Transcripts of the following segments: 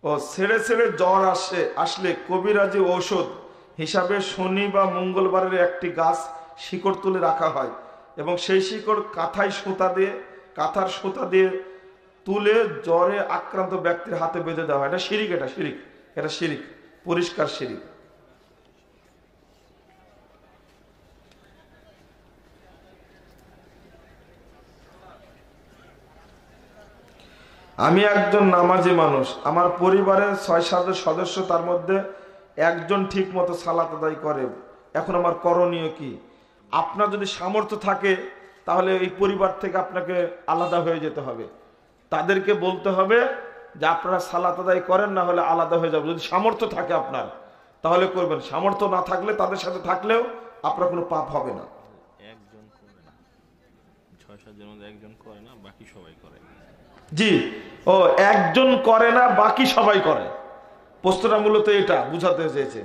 ও ছেড়ে ছেড়ে জ্বর আসলে কবিরাজি ঔষধ হিসাবে শনি বা মঙ্গলবারের একটি গাছ শিকড় তুলে রাখা হয় এবং সেই শিকড় কাঁথার সুতা দিয়ে তুলে জ্বরে আক্রান্ত ব্যক্তির হাতে বেঁধে দেওয়া হয়। এটা শিরিক, এটা শিরিক, পরিষ্কার শিরিক। আমি একজন নামাজি মানুষ, আমার পরিবারের 6-7 সদস্য, তার মধ্যে একজন ঠিক মতো সালাত আদায় করে, এখন আমার করণীয় কি? আপনার যদি সামর্থ্য থাকে তাহলে এই পরিবার থেকে আপনাকে আলাদা হয়ে যেতে হবে, তাদেরকে বলতে হবে যে আপনারা সালাত আদায় করেন, না হলে আলাদা হয়ে যাবে। যদি সামর্থ্য থাকে আপনার তাহলে করবেন, সামর্থ্য না থাকলে তাদের সাথে থাকলেও আপনার কোনো পাপ হবে না। একজন করে না, 6-7 জনের মধ্যে একজন করে না, বাকি সবাই করে। জি, ও একজন করে না বাকি সবাই করে, প্রশ্নটা মূলত এটা বুঝাতে চেয়েছে।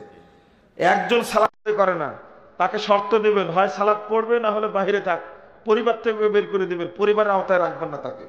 একজন সালাত করে না, তাকে শর্ত দেবেন, হয় সালাত পড়বে না হলে বাইরে থাক, পরিবার থেকে বের করে দিবেন, পরিবারের আওতায় রাখবেন না তাকে।